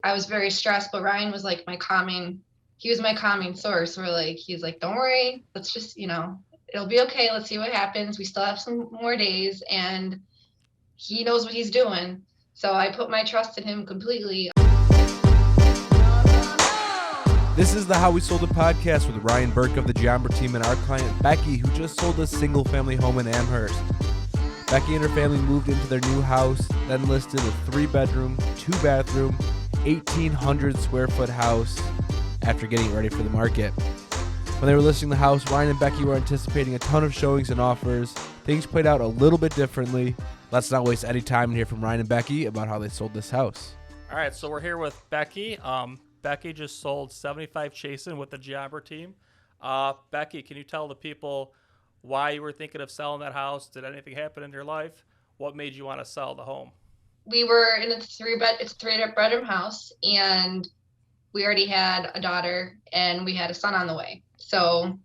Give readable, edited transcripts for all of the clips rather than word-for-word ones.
I was very stressed, but Ryan was like he was my calming source. He's like, don't worry, let's just, it'll be okay. Let's see what happens. We still have some more days and he knows what he's doing. So I put my trust in him completely. This is the How We Sold It podcast with Ryan Burke of the Geombra team and our client Becky, who just sold a single-family home in Amherst. Becky and her family moved into their new house, then listed a 3-bedroom, 2-bathroom, 1,800 square foot house after getting it ready for the market. When they were listing the house, Ryan and Becky were anticipating a ton of showings and offers. Things played out a little bit differently. Let's not waste any time and hear from Ryan and Becky about how they sold this house. All right, so we're here with Becky. Becky just sold 75 Chasin with the Geombra team. Becky, can you tell the people why you were thinking of selling that house? Did anything happen in your life? What made you want to sell the home? We were in it's a 3-bedroom house, and we already had a daughter and we had a son on the way. So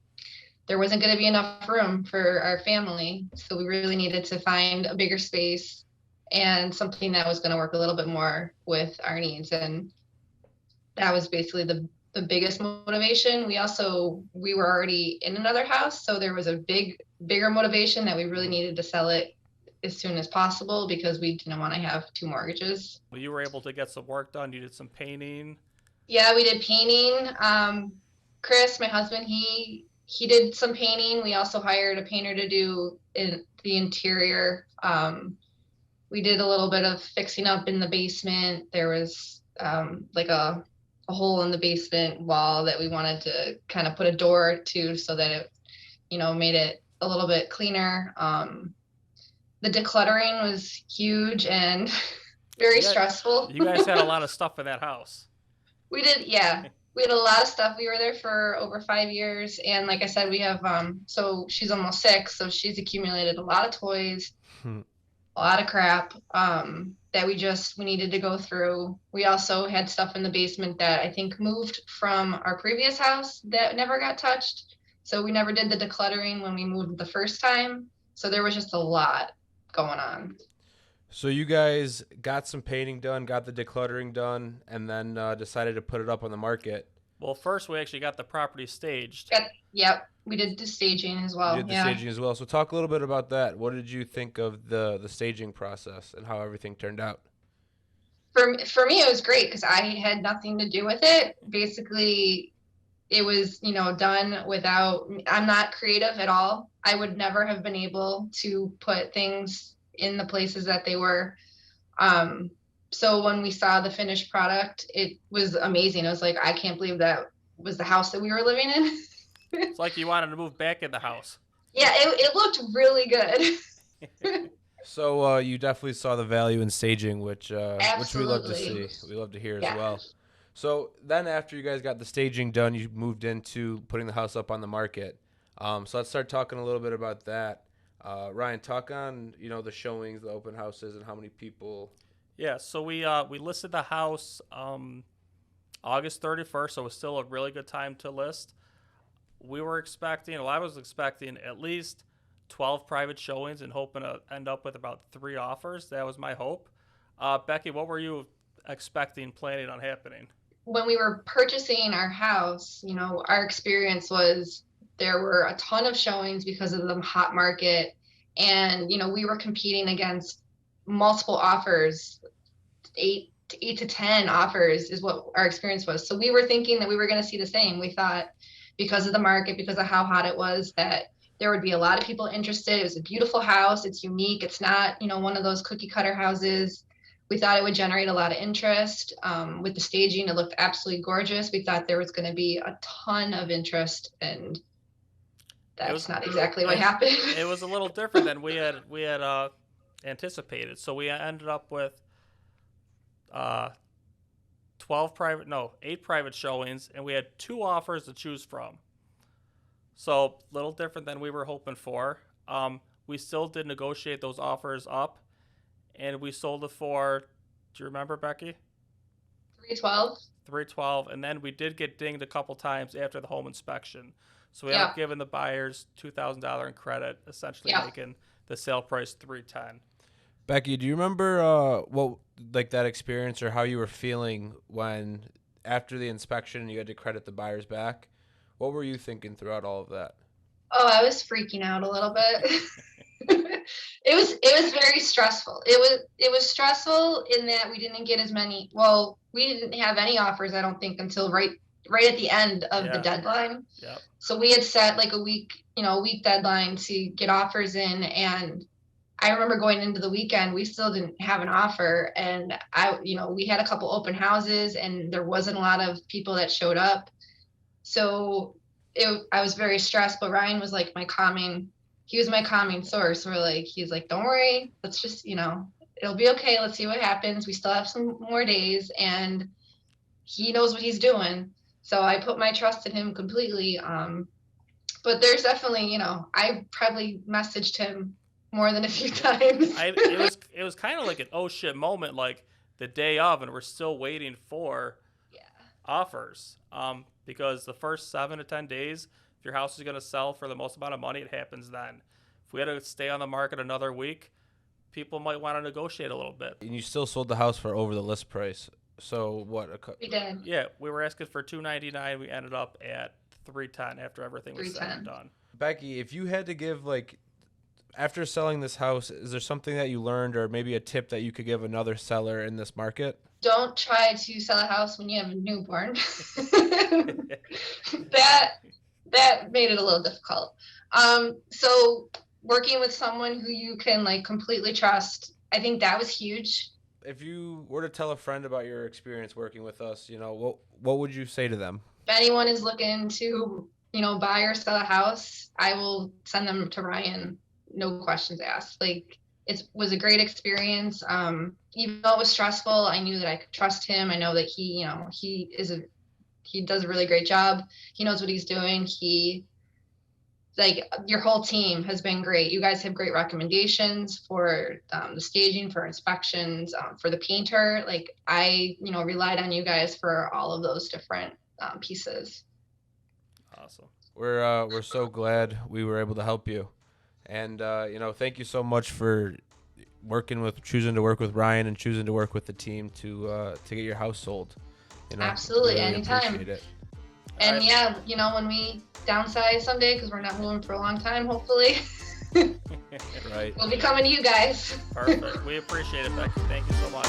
there wasn't going to be enough room for our family. So we really needed to find a bigger space and something that was going to work a little bit more with our needs. And that was basically the biggest motivation. We were already in another house, so there was a bigger motivation that we really needed to sell it as soon as possible because we didn't want to have 2 mortgages. Well, you were able to get some work done. You did some painting. Yeah, we did painting. Chris, my husband, he did some painting. We also hired a painter to do the interior. We did a little bit of fixing up in the basement. There was like a hole in the basement wall that we wanted to kind of put a door to so that it, made it a little bit cleaner. The decluttering was huge and very stressful. You guys had a lot of stuff in that house. We did, yeah. We had a lot of stuff. We were there for over 5 years. And like I said, we have, so she's almost 6, so she's accumulated a lot of toys, a lot of crap that we needed to go through. We also had stuff in the basement that I think moved from our previous house that never got touched. So we never did the decluttering when we moved the first time. So there was just a lot going on. So you guys got some painting done, got the decluttering done, and then decided to put it up on the market. Well, first we actually got the property staged. Yep. We did the staging as well. You did the staging as well. So talk a little bit about that. What did you think of the staging process and how everything turned out? For me, it was great because I had nothing to do with it. Basically, it was, done without, I'm not creative at all. I would never have been able to put things in the places that they were. So when we saw the finished product, it was amazing. I was like, I can't believe that was the house that we were living in. It's like you wanted to move back in the house. Yeah, it looked really good. So you definitely saw the value in staging, which we love to see. We love to hear as well. So then after you guys got the staging done, you moved into putting the house up on the market. So let's start talking a little bit about that. Ryan, talk on, the showings, the open houses, and how many people. Yeah, so we listed the house August 31st, so it was still a really good time to list. I was expecting at least 12 private showings and hoping to end up with about 3 offers. That was my hope. Becky, what were you planning on happening? When we were purchasing our house, our experience was there were a ton of showings because of the hot market. And, we were competing against multiple offers, 8 to 10 offers is what our experience was. So we were thinking that we were going to see the same. We thought because of the market, because of how hot it was, that there would be a lot of people interested. It was a beautiful house. It's unique. It's not, one of those cookie cutter houses. We thought it would generate a lot of interest. With the staging, it looked absolutely gorgeous. We thought there was going to be a ton of interest, and that's not exactly what happened. It was a little different than we had anticipated. So we ended up with 8 private showings, and we had 2 offers to choose from. So a little different than we were hoping for. We still did negotiate those offers up, and we sold it for, do you remember, Becky? $312, and then we did get dinged a couple times after the home inspection. So we ended up giving the buyers $2,000 in credit, essentially making the sale price $310. Becky, do you remember what like that experience or how you were feeling when after the inspection you had to credit the buyers back? What were you thinking throughout all of that? Oh, I was freaking out a little bit. It was very stressful. It was stressful in that we didn't get as many. Well, we didn't have any offers, I don't think, until right at the end of the Yeah. deadline. Yep. So we had set like a week deadline to get offers in, and I remember going into the weekend, we still didn't have an offer, and we had a couple open houses, and there wasn't a lot of people that showed up. So I was very stressed, but Ryan was like he was my calming source. He's like, don't worry, let's just, it'll be okay. Let's see what happens. We still have some more days, and he knows what he's doing. So I put my trust in him completely. But there's definitely, I probably messaged him more than a few times. It was kind of like an oh shit moment, like the day of, and we're still waiting for Yeah. offers. Because the first 7 to 10 days, if your house is going to sell for the most amount of money, it happens then. If we had to stay on the market another week, people might want to negotiate a little bit. And you still sold the house for over the list price. So what? We did. Yeah, we were asking for $299. We ended up at $310 after everything was said and done. Becky, if you had to give after selling this house, is there something that you learned or maybe a tip that you could give another seller in this market? Don't try to sell a house when you have a newborn. that made it a little difficult. So working with someone who you can like completely trust, I think that was huge. If you were to tell a friend about your experience working with us, what would you say to them? If anyone is looking to, buy or sell a house, I will send them to Ryan. No questions asked. Like, it was a great experience. Even though it was stressful, I knew that I could trust him. I know that he does a really great job. He knows what he's doing. Your whole team has been great. You guys have great recommendations for the staging, for inspections, for the painter. Like, I, relied on you guys for all of those different pieces. Awesome. We're so glad we were able to help you. And, thank you so much for choosing to work with Ryan and choosing to work with the team to get your house sold. Absolutely, really anytime. Appreciate it. And yeah, when we downsize someday, because we're not moving for a long time, hopefully, Right. we'll be coming to you guys. Perfect. We appreciate it, Becky. Thank you so much.